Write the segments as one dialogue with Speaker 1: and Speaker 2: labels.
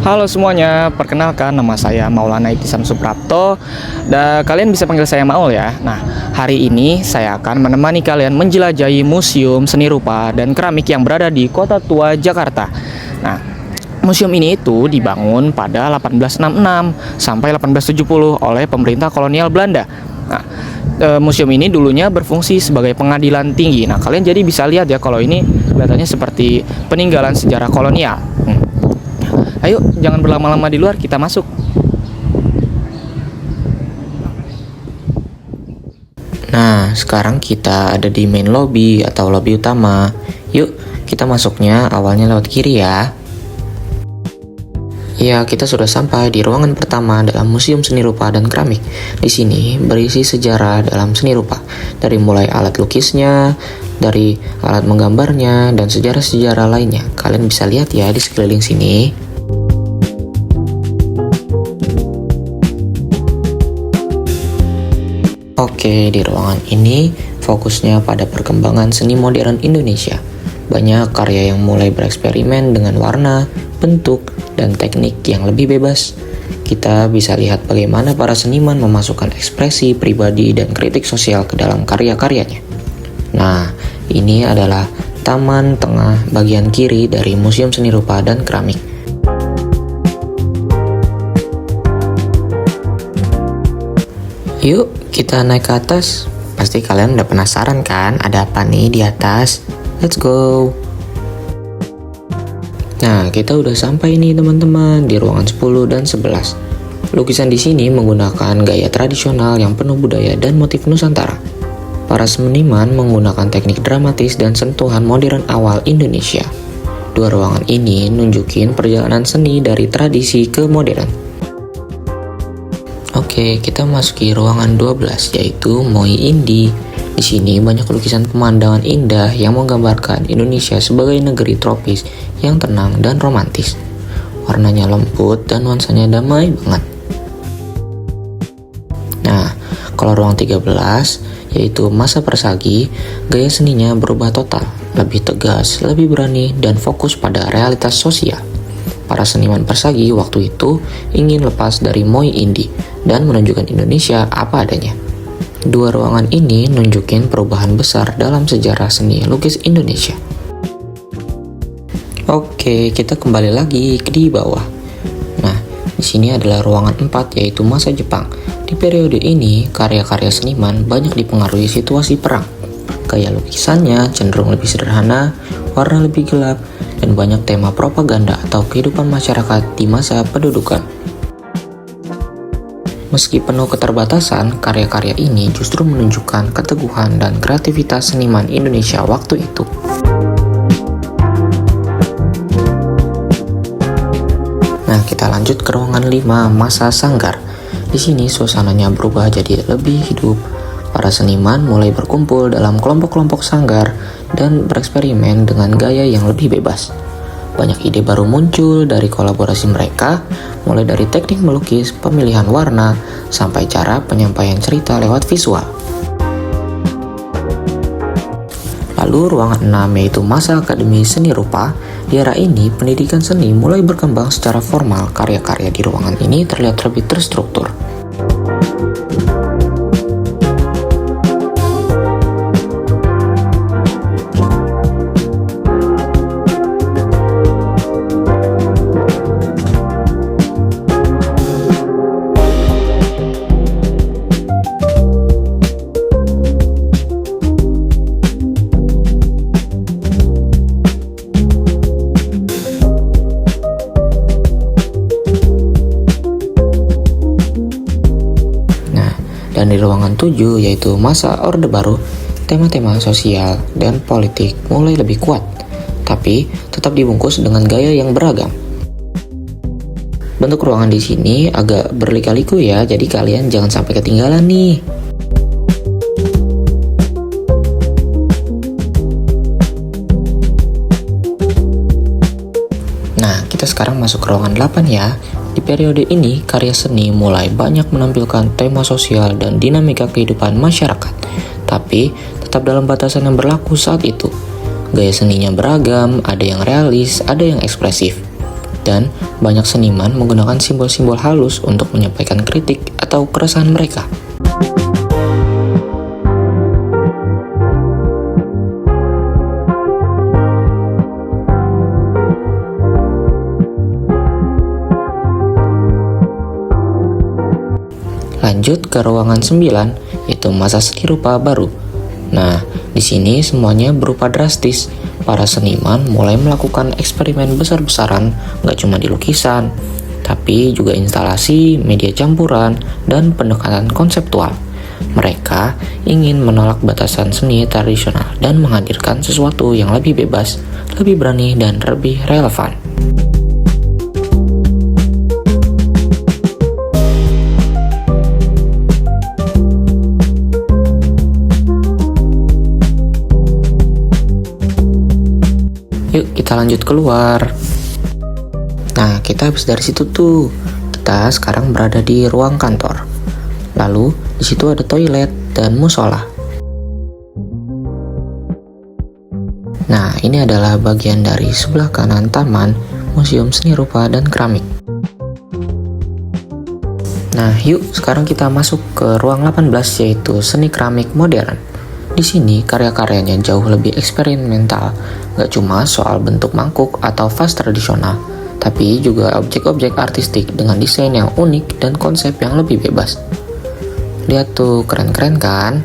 Speaker 1: Halo semuanya, perkenalkan nama saya Maulana Iktisan Suprapto dan kalian bisa panggil saya Maul ya. Nah, hari ini saya akan menemani kalian menjelajahi Museum Seni Rupa dan Keramik yang berada di Kota Tua, Jakarta. Nah, museum ini itu dibangun pada 1866 sampai 1870 oleh pemerintah kolonial Belanda. Nah, museum ini dulunya berfungsi sebagai pengadilan tinggi. Nah, kalian jadi bisa lihat ya kalau ini kelihatannya seperti peninggalan sejarah kolonial. Ayo, jangan berlama-lama di luar, kita masuk.
Speaker 2: Nah, sekarang kita ada di main lobby atau lobby utama. Yuk, kita masuknya awalnya lewat kiri ya. Ya, kita sudah sampai di ruangan pertama dalam Museum Seni Rupa dan Keramik. Di sini berisi sejarah dalam seni rupa, dari mulai alat lukisnya, dari alat menggambarnya, dan sejarah-sejarah lainnya. Kalian bisa lihat ya di sekeliling sini. Oke, di ruangan ini fokusnya pada perkembangan seni modern Indonesia. Banyak karya yang mulai bereksperimen dengan warna, bentuk, dan teknik yang lebih bebas. Kita bisa lihat bagaimana para seniman memasukkan ekspresi pribadi dan kritik sosial ke dalam karya-karyanya. Nah, ini adalah taman tengah bagian kiri dari Museum Seni Rupa dan Keramik. Yuk, kita naik ke atas. Pasti kalian udah penasaran kan, ada apa nih di atas? Let's go. Nah, kita udah sampai nih teman-teman di ruangan 10 dan 11. Lukisan di sini menggunakan gaya tradisional yang penuh budaya dan motif Nusantara. Para seniman menggunakan teknik dramatis dan sentuhan modern awal Indonesia. Dua ruangan ini nunjukin perjalanan seni dari tradisi ke modern. Oke, kita masuki ruangan 12 yaitu Moi Indi. Di sini banyak lukisan pemandangan indah yang menggambarkan Indonesia sebagai negeri tropis yang tenang dan romantis. Warnanya lembut dan nuansanya damai banget. Nah, kalau ruang 13 yaitu masa persagi, gaya seninya berubah total, lebih tegas, lebih berani, dan fokus pada realitas sosial. Para seniman persagi waktu itu ingin lepas dari Moi Indi dan menunjukkan Indonesia apa adanya. Dua ruangan ini nunjukin perubahan besar dalam sejarah seni lukis Indonesia. Oke, kita kembali lagi di bawah. Nah, di sini adalah ruangan 4 yaitu masa Jepang. Di periode ini, karya-karya seniman banyak dipengaruhi situasi perang. Gaya lukisannya cenderung lebih sederhana, warna lebih gelap, dan banyak tema propaganda atau kehidupan masyarakat di masa pendudukan. Meski penuh keterbatasan, karya-karya ini justru menunjukkan keteguhan dan kreativitas seniman Indonesia waktu itu. Nah, kita lanjut ke ruangan 5, masa Sanggar. Di sini suasananya berubah jadi lebih hidup. Para seniman mulai berkumpul dalam kelompok-kelompok sanggar dan bereksperimen dengan gaya yang lebih bebas. Banyak ide baru muncul dari kolaborasi mereka, mulai dari teknik melukis, pemilihan warna, sampai cara penyampaian cerita lewat visual. Lalu ruangan 6 yaitu masa Akademi Seni Rupa. Di era ini, pendidikan seni mulai berkembang secara formal. Karya-karya di ruangan ini terlihat lebih terstruktur. Dan di ruangan 7 yaitu masa Orde Baru, tema-tema sosial dan politik mulai lebih kuat, tapi tetap dibungkus dengan gaya yang beragam. Bentuk ruangan di sini agak berliku-liku ya, jadi kalian jangan sampai ketinggalan nih. Nah, kita sekarang masuk ke ruangan 8 ya. Di periode ini, karya seni mulai banyak menampilkan tema sosial dan dinamika kehidupan masyarakat, tapi tetap dalam batasan yang berlaku saat itu. Gaya seninya beragam, ada yang realis, ada yang ekspresif. Dan banyak seniman menggunakan simbol-simbol halus untuk menyampaikan kritik atau keresahan mereka. Lanjut ke ruangan 9, yaitu masa seni rupa baru. Nah, di sini semuanya berupa drastis. Para seniman mulai melakukan eksperimen besar-besaran, nggak cuma di lukisan, tapi juga instalasi, media campuran, dan pendekatan konseptual. Mereka ingin menolak batasan seni tradisional dan menghadirkan sesuatu yang lebih bebas, lebih berani, dan lebih relevan. Yuk kita lanjut keluar. Nah, kita habis dari situ tuh. Kita sekarang berada di ruang kantor. Lalu di situ ada toilet dan musola. Nah, ini adalah bagian dari sebelah kanan taman Museum Seni Rupa dan Keramik. Nah, yuk sekarang kita masuk ke ruang 18, yaitu seni keramik modern. Di sini karya-karyanya jauh lebih eksperimental, gak cuma soal bentuk mangkuk atau vas tradisional, tapi juga objek-objek artistik dengan desain yang unik dan konsep yang lebih bebas. Lihat tuh, keren-keren kan?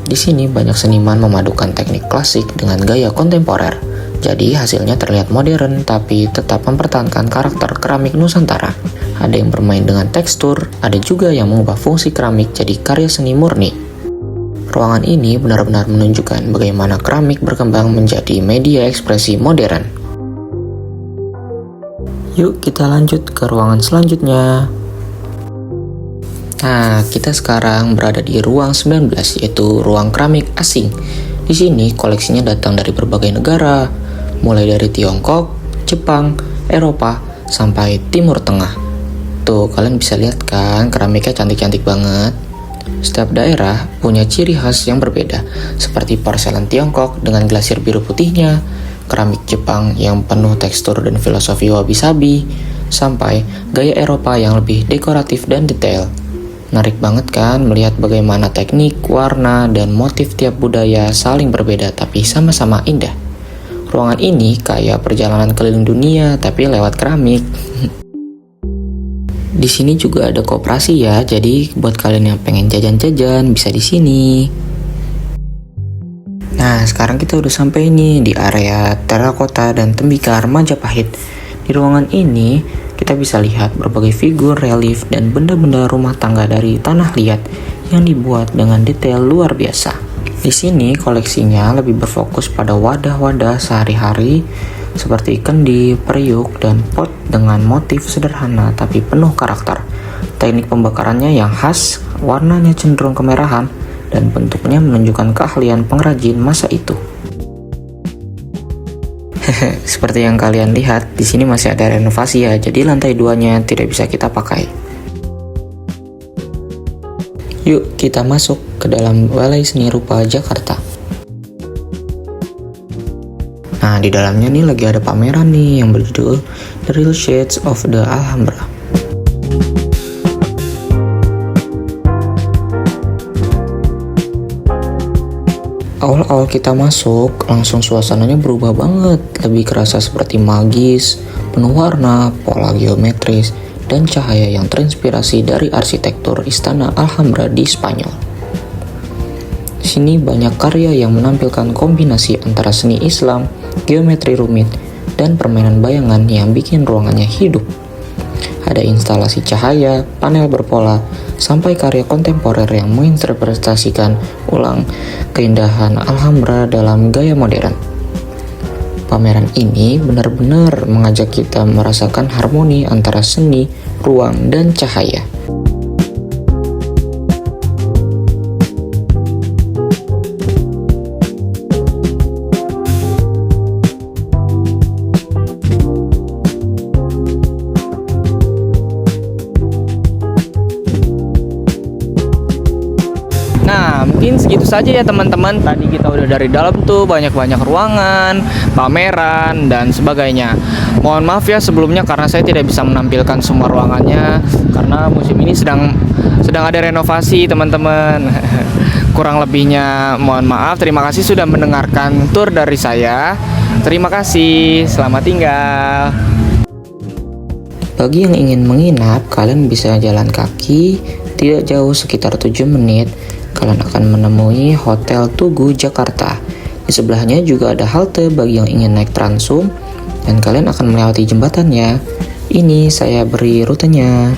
Speaker 2: Di sini banyak seniman memadukan teknik klasik dengan gaya kontemporer, jadi hasilnya terlihat modern tapi tetap mempertahankan karakter keramik Nusantara. Ada yang bermain dengan tekstur, ada juga yang mengubah fungsi keramik jadi karya seni murni. Ruangan ini benar-benar menunjukkan bagaimana keramik berkembang menjadi media ekspresi modern. Yuk kita lanjut ke ruangan selanjutnya. Nah, kita sekarang berada di ruang 19, yaitu ruang keramik asing. Di sini koleksinya datang dari berbagai negara, mulai dari Tiongkok, Jepang, Eropa, sampai Timur Tengah. Tuh, kalian bisa lihat kan, keramiknya cantik-cantik banget. Setiap daerah punya ciri khas yang berbeda, seperti porselen Tiongkok dengan glasir biru putihnya, keramik Jepang yang penuh tekstur dan filosofi wabi-sabi, sampai gaya Eropa yang lebih dekoratif dan detail. Menarik banget kan melihat bagaimana teknik, warna, dan motif tiap budaya saling berbeda tapi sama-sama indah. Ruangan ini kayak perjalanan keliling dunia tapi lewat keramik. Di sini juga ada koperasi ya, jadi buat kalian yang pengen jajan-jajan bisa di sini. Nah, sekarang kita udah sampai nih di area terakota dan tembikar Majapahit. Di ruangan ini kita bisa lihat berbagai figur relief dan benda-benda rumah tangga dari tanah liat yang dibuat dengan detail luar biasa. Di sini koleksinya lebih berfokus pada wadah-wadah sehari-hari seperti kendi, periuk, dan pot dengan motif sederhana tapi penuh karakter. Teknik pembakarannya yang khas, warnanya cenderung kemerahan, dan bentuknya menunjukkan keahlian pengrajin masa itu. Seperti yang kalian lihat, di sini masih ada renovasi ya, jadi lantai 2-nya tidak bisa kita pakai. Yuk kita masuk ke dalam Balai Seni Rupa Jakarta. Nah, di dalamnya nih lagi ada pameran nih yang berjudul The Real Shades of the Alhambra. Awal-awal kita masuk, langsung suasananya berubah banget. Lebih kerasa seperti magis, penuh warna, pola geometris, dan cahaya yang terinspirasi dari arsitektur Istana Alhambra di Spanyol. Di sini banyak karya yang menampilkan kombinasi antara seni Islam, geometri rumit, dan permainan bayangan yang bikin ruangannya hidup. Ada instalasi cahaya, panel berpola, sampai karya kontemporer yang menginterpretasikan ulang keindahan Alhambra dalam gaya modern. Pameran ini benar-benar mengajak kita merasakan harmoni antara seni, ruang, dan cahaya.
Speaker 1: Nah, mungkin segitu saja ya teman-teman. Tadi kita udah dari dalam tuh banyak-banyak ruangan, pameran dan sebagainya. Mohon maaf ya sebelumnya karena saya tidak bisa menampilkan semua ruangannya karena museum ini sedang ada renovasi teman-teman. Kurang lebihnya mohon maaf. Terima kasih sudah mendengarkan tur dari saya. Terima kasih. Selamat tinggal.
Speaker 2: Bagi yang ingin menginap, kalian bisa jalan kaki, tidak jauh sekitar 7 menit. Kalian akan menemui Hotel Tugu Jakarta. Di sebelahnya juga ada halte bagi yang ingin naik Transum, dan kalian akan melewati jembatannya. Ini saya beri rutenya.